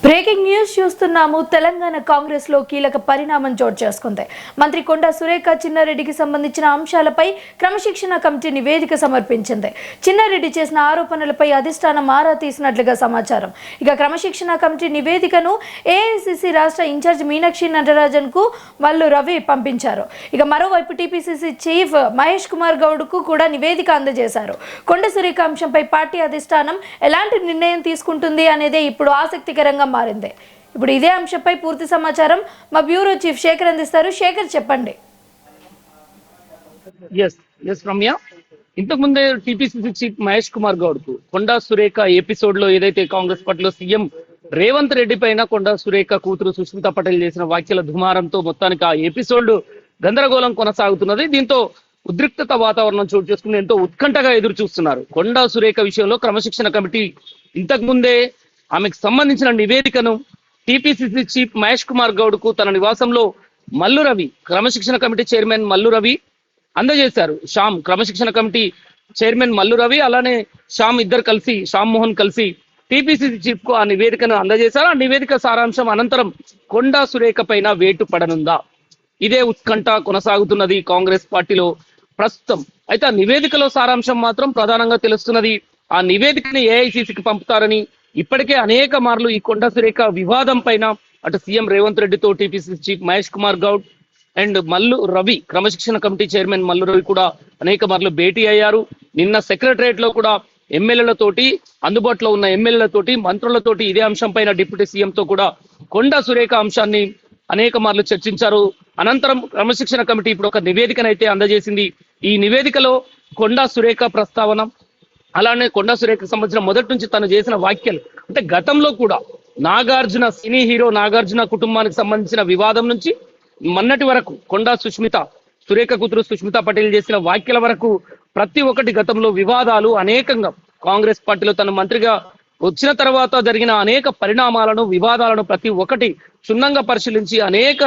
Breaking news చూస్తున్నాము. తెలంగాణ కాంగ్రెస్ లో కీలక పరిణామం చోటు చేసుకుంది. మంత్రి కొండా సురేఖ చిన్నారెడ్డికి సంబంధించిన అంశాలపై క్రమశిక్షణ కమిటీ నివేదిక సమర్పించింది. చిన్నారెడ్డి చేసిన ఆరోపణలపై అధిష్టానం ఆరా తీసినట్లుగా సమాచారం. ఇక క్రమశిక్షణ కమిటీ నివేదికను ఏఐసిసి రాష్ట్ర ఇన్ఛార్జ్ మీనాక్షి నటరాజన్ కు మల్లు రవి పంపించారు. ఇక మరోవైపు టీపీసీసీ చీఫ్ మహేష్ కుమార్ గౌడ్ కు కూడా నివేదిక అందజేశారు. కొండా సురేఖ అంశంపై పార్టీ అధిష్టానం ఎలాంటి నిర్ణయం తీసుకుంటుంది అనేదే ఇప్పుడు ఆసక్తికరంగా మారింది. ఇప్పుడు ఇదే అంశంపై పూర్తి సమాచారం మా బ్యూరో చీఫ్ శేఖర్ అందిస్తారు. శేఖర్, చెప్పండి. రమ్య, ఇంతకు ముందే టీపీసీసీ చీఫ్ మహేష్ కుమార్ గౌడ్ కు కొండా సురేఖ ఎపిసోడ్ లో ఏదైతే కాంగ్రెస్ పార్టీలో సీఎం రేవంత్ రెడ్డి పైన కొండా సురేఖ కూతురు సుష్మితా పటేల్ చేసిన వ్యాఖ్యల దుమారంతో మొత్తానికి ఆ ఎపిసోడ్ గందరగోళం కొనసాగుతున్నది. దీంతో ఉద్రిక్తత వాతావరణం చోటు చేసుకుని ఎంతో ఉత్కంఠగా ఎదురు చూస్తున్నారు. కొండా సురేఖ విషయంలో క్రమశిక్షణ కమిటీ ఇంతకు ముందే ఆమెకు సంబంధించిన నివేదికను టీపీసీసీ చీఫ్ మహేష్ కుమార్ గౌడ్ కు తన నివాసంలో మల్లు రవి, క్రమశిక్షణ కమిటీ చైర్మన్ మల్లు రవి అందజేశారు. శ్యామ్, క్రమశిక్షణ కమిటీ చైర్మన్ మల్లు రవి, అలానే శ్యామ్ మోహన్ కలిసి టీపీసీసీ చీఫ్ కు ఆ నివేదికను అందజేశారు. ఆ నివేదిక సారాంశం అనంతరం కొండా సురేఖ పైన వేటు పడనుందా? ఇదే ఉత్కంఠ కొనసాగుతున్నది కాంగ్రెస్ పార్టీలో ప్రస్తుతం. అయితే ఆ నివేదికలో సారాంశం మాత్రం ప్రధానంగా తెలుస్తున్నది. ఆ నివేదికని ఏఐసిసికి పంపుతారని ఇప్పటికే అనేక మార్లు ఈ కొండా సురేఖ వివాదం పైన అటు సీఎం రేవంత్ రెడ్డితో TPCC chief Mahesh Kumar Goud and Mallu Ravi, క్రమశిక్షణ కమిటీ చైర్మన్ మల్లు రవి కూడా అనేక మార్లు భేటీ అయ్యారు. నిన్న సెక్రటరియట్ లో కూడా ఎమ్మెల్యేలతోటి, అందుబాటులో ఉన్న ఎమ్మెల్యేలతోటి, మంత్రులతోటి ఇదే అంశం పైన డిప్యూటీ సీఎంతో కూడా కొండా సురేఖ అంశాన్ని అనేక మార్లు చర్చించారు. అనంతరం క్రమశిక్షణ కమిటీ ఇప్పుడు ఒక నివేదికనైతే అందజేసింది. ఈ నివేదికలో కొండా సురేఖ ప్రస్తావన, అలానే కొండా సురేఖకు సంబంధించిన మొదటి నుంచి తను చేసిన వ్యాఖ్యలు, అంటే గతంలో కూడా నాగార్జున, సినీ హీరో నాగార్జున కుటుంబానికి సంబంధించిన వివాదం నుంచి మొన్నటి వరకు కొండా సురేఖ కూతురు సుష్మితా పటేల్ చేసిన వ్యాఖ్యల వరకు ప్రతి ఒక్కటి గతంలో వివాదాలు అనేకంగా కాంగ్రెస్ పార్టీలో తను మంత్రిగా వచ్చిన తర్వాత జరిగిన అనేక పరిణామాలను, వివాదాలను ప్రతి ఒక్కటి క్షుణ్ణంగా పరిశీలించి అనేక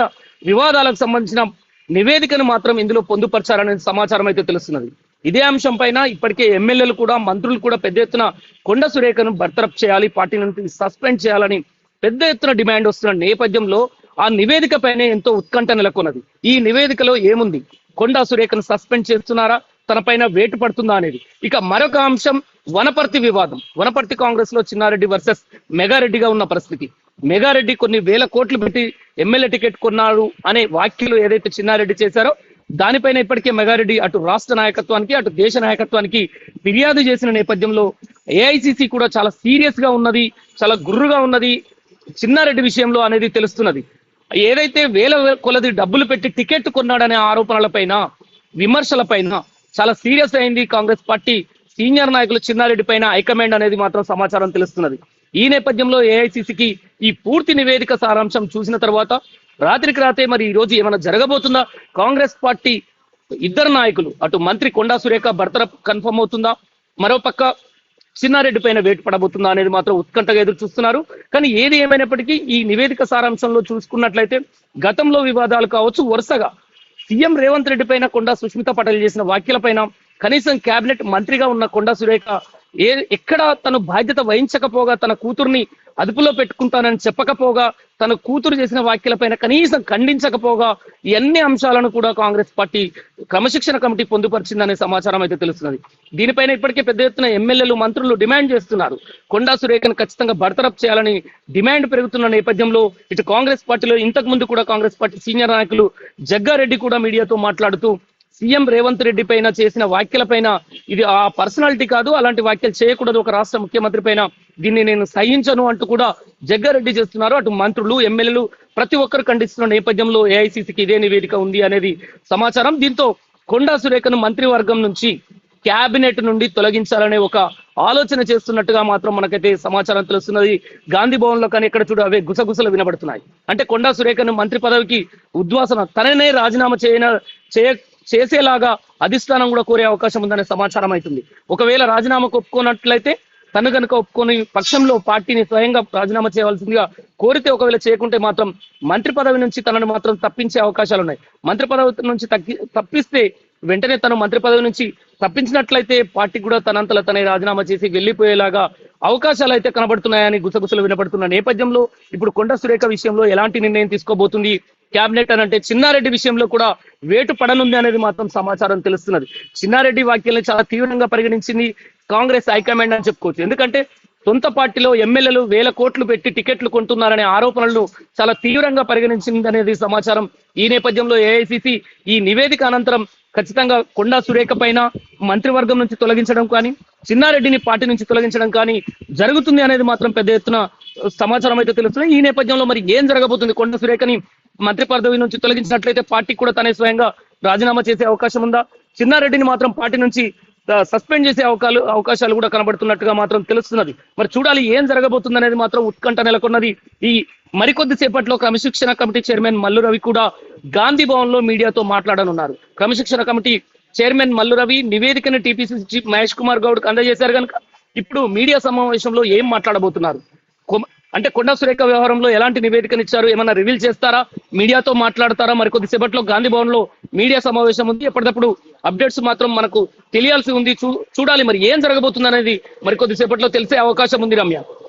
వివాదాలకు సంబంధించిన నివేదికను మాత్రం ఇందులో పొందుపరిచారనే సమాచారం అయితే తెలుస్తున్నది. ఇదే అంశం పైన ఇప్పటికే ఎమ్మెల్యేలు కూడా, మంత్రులు కూడా పెద్ద ఎత్తున కొండా సురేఖను బర్తరఫ్ చేయాలి, పార్టీ నుంచి సస్పెండ్ చేయాలని పెద్ద ఎత్తున డిమాండ్ వస్తున్న నేపథ్యంలో ఆ నివేదిక పైనే ఎంతో ఉత్కంఠ నెలకొన్నది. ఈ నివేదికలో ఏముంది? కొండా సురేఖను సస్పెండ్ చేస్తున్నారా, తన పైన వేటు పడుతుందా అనేది. ఇక మరొక అంశం వనపర్తి వివాదం. వనపర్తి కాంగ్రెస్ లో చిన్నారెడ్డి వర్సెస్ మెగారెడ్డిగా ఉన్న పరిస్థితి. మెగారెడ్డి కొన్ని వేల కోట్లు పెట్టి ఎమ్మెల్యే టికెట్ కొన్నారు అనే వ్యాఖ్యలు ఏదైతే చిన్నారెడ్డి చేశారో దానిపైన ఇప్పటికే మెగారెడ్డి అటు రాష్ట్ర నాయకత్వానికి, అటు దేశ నాయకత్వానికి ఫిర్యాదు చేసిన నేపథ్యంలో ఏఐసిసి కూడా చాలా సీరియస్ గా ఉన్నది, చాలా గుర్రుగా ఉన్నది చిన్నారెడ్డి విషయంలో అనేది తెలుస్తున్నది. ఏదైతే వేల కొలది డబ్బులు పెట్టి టికెట్ కొన్నాడనే ఆరోపణలపైన, విమర్శలపైన చాలా సీరియస్ అయింది కాంగ్రెస్ పార్టీ సీనియర్ నాయకులు చిన్నారెడ్డి పైన హైకమాండ్ అనేది మాత్రం సమాచారం తెలుస్తున్నది. ఈ నేపథ్యంలో ఏఐసిసికి ఈ పూర్తి నివేదిక సారాంశం చూసిన తర్వాత రాత్రికి రాతే మరి ఈ రోజు ఏమైనా జరగబోతుందా? కాంగ్రెస్ పార్టీ ఇద్దరు నాయకులు, అటు మంత్రి కొండా సురేఖ బర్తరఫ్ కన్ఫర్మ్ అవుతుందా, మరోపక్క చిన్నారెడ్డి పైన వేటు పడబోతుందా అనేది మాత్రం ఉత్కంఠగా ఎదురు చూస్తున్నారు. కానీ ఏది ఏమైనప్పటికీ ఈ నివేదిక సారాంశంలో చూసుకున్నట్లయితే గతంలో వివాదాలు కావచ్చు, వరుసగా సీఎం రేవంత్ రెడ్డి పైన కొండా సుష్మితా పటేల్ చేసిన వ్యాఖ్యల పైన కనీసం కేబినెట్ మంత్రిగా ఉన్న కొండా సురేఖ ఎక్కడ తను బాధ్యత వహించకపోగా, తన కూతుర్ని అదుపులో పెట్టుకుంటానని చెప్పకపోగా, తన కూతురు చేసిన వ్యాఖ్యలపైన కనీసం ఖండించకపోగా ఈ అన్ని అంశాలను కూడా కాంగ్రెస్ పార్టీ క్రమశిక్షణ కమిటీ పొందుపరిచిందనే సమాచారం అయితే తెలుస్తున్నది. దీనిపైన ఇప్పటికే పెద్ద ఎత్తున ఎమ్మెల్యేలు, మంత్రులు డిమాండ్ చేస్తున్నారు. కొండా సురేఖను ఖచ్చితంగా బర్తరఫ్ చేయాలని డిమాండ్ పెరుగుతున్న నేపథ్యంలో ఇటు కాంగ్రెస్ పార్టీలో ఇంతకు ముందు కూడా కాంగ్రెస్ పార్టీ సీనియర్ నాయకులు జగ్గారెడ్డి కూడా మీడియాతో మాట్లాడుతూ సీఎం రేవంత్ రెడ్డి పైన చేసిన వ్యాఖ్యల పైన ఇది ఆ పర్సనాలిటీ కాదు, అలాంటి వ్యాఖ్యలు చేయకూడదు ఒక రాష్ట్ర ముఖ్యమంత్రి పైన, దీన్ని నేను సహించను అంటూ కూడా జగ్గారెడ్డి చేస్తున్నారు. అటు మంత్రులు, ఎమ్మెల్యేలు ప్రతి ఒక్కరు ఖండిస్తున్న నేపథ్యంలో ఏఐసిసికి ఇదే నివేదిక ఉంది అనేది సమాచారం. దీంతో కొండా సురేఖను మంత్రివర్గం నుంచి, క్యాబినెట్ నుండి తొలగించాలనే ఒక ఆలోచన చేస్తున్నట్టుగా మాత్రం మనకైతే సమాచారం తెలుస్తున్నది. గాంధీ భవన్ లో కానీ ఎక్కడ చూడ అవే గుసగుసలు వినబడుతున్నాయి. అంటే కొండా సురేఖను మంత్రి పదవికి ఉద్వాసన, తననే రాజీనామా చేసేలాగా అధిష్టానం కూడా కోరే అవకాశం ఉందనే సమాచారం అవుతుంది. ఒకవేళ రాజీనామాకు ఒప్పుకోనట్లయితే తను కనుక ఒప్పుకొని పక్షంలో పార్టీని స్వయంగా రాజీనామా చేయవలసిందిగా కోరితే, ఒకవేళ చేయకుంటే మాత్రం మంత్రి పదవి నుంచి తనను మాత్రం తప్పించే అవకాశాలు ఉన్నాయి. మంత్రి పదవి నుంచి తప్పిస్తే వెంటనే తను మంత్రి పదవి నుంచి తప్పించినట్లయితే పార్టీ కూడా తనంతలా తనే రాజీనామా చేసి వెళ్లిపోయేలాగా అవకాశాలు అయితే కనబడుతున్నాయని గుసగుసలు వినపడుతున్న నేపథ్యంలో ఇప్పుడు కొండ సురేఖ విషయంలో ఎలాంటి నిర్ణయం తీసుకోబోతుంది కేబినెట్ అని అంటే, చిన్నారెడ్డి విషయంలో కూడా వేటు పడనుంది అనేది మాత్రం సమాచారం తెలుస్తున్నది. చిన్నారెడ్డి వ్యాఖ్యల్ని చాలా తీవ్రంగా పరిగణించింది కాంగ్రెస్ హైకమాండ్ అని చెప్పుకోవచ్చు. ఎందుకంటే సొంత పార్టీలో ఎమ్మెల్యేలు వేల కోట్లు పెట్టి టికెట్లు కొంటున్నారనే ఆరోపణలను చాలా తీవ్రంగా పరిగణించింది అనేది సమాచారం. ఈ నేపథ్యంలో ఏఐసిసి ఈ నివేదిక అనంతరం ఖచ్చితంగా కొండా సురేఖ పైన మంత్రివర్గం నుంచి తొలగించడం కానీ, చిన్నారెడ్డిని పార్టీ నుంచి తొలగించడం కానీ జరుగుతుంది అనేది మాత్రం పెద్ద ఎత్తున సమాచారం అయితే తెలుస్తుంది. ఈ నేపథ్యంలో మరి ఏం జరగబోతుంది? కొండా సురేఖని మంత్రి పదవి నుంచి తొలగించినట్లయితే పార్టీ కూడా తనే స్వయంగా రాజీనామా చేసే అవకాశం ఉందా? చిన్నారెడ్డిని మాత్రం పార్టీ నుంచి సస్పెండ్ చేసే అవకాశాలు కూడా కనబడుతున్నట్టుగా మాత్రం తెలుస్తున్నది. మరి చూడాలి ఏం జరగబోతుంది అనేది మాత్రం ఉత్కంఠ నెలకొన్నది. ఈ మరికొద్ది సేపట్లో క్రమశిక్షణ కమిటీ చైర్మన్ మల్లు రవి కూడా గాంధీ భవన్ లో మీడియాతో మాట్లాడనున్నారు. క్రమశిక్షణ కమిటీ చైర్మన్ మల్లు రవి నివేదికను టీపీసీసీ చీఫ్ మహేష్ కుమార్ గౌడ్ కు అందజేశారు కనుక ఇప్పుడు మీడియా సమావేశంలో ఏం మాట్లాడబోతున్నారు? అంటే కొండా సురేఖ వ్యవహారంలో ఎలాంటి నివేదికనిచ్చారు? ఏమన్నా రివీల్ చేస్తారా? మీడియాతో మాట్లాడతారా? మరికొద్ది సేపట్లో గాంధీ భవన్ లో మీడియా సమావేశం ఉంది. ఎప్పటికప్పుడు అప్డేట్స్ మాత్రం మనకు తెలియాల్సి ఉంది. చూడాలి మరి ఏం జరగబోతుంది అనేది మరికొద్ది సేపట్లో తెలిసే అవకాశం ఉంది రమ్య.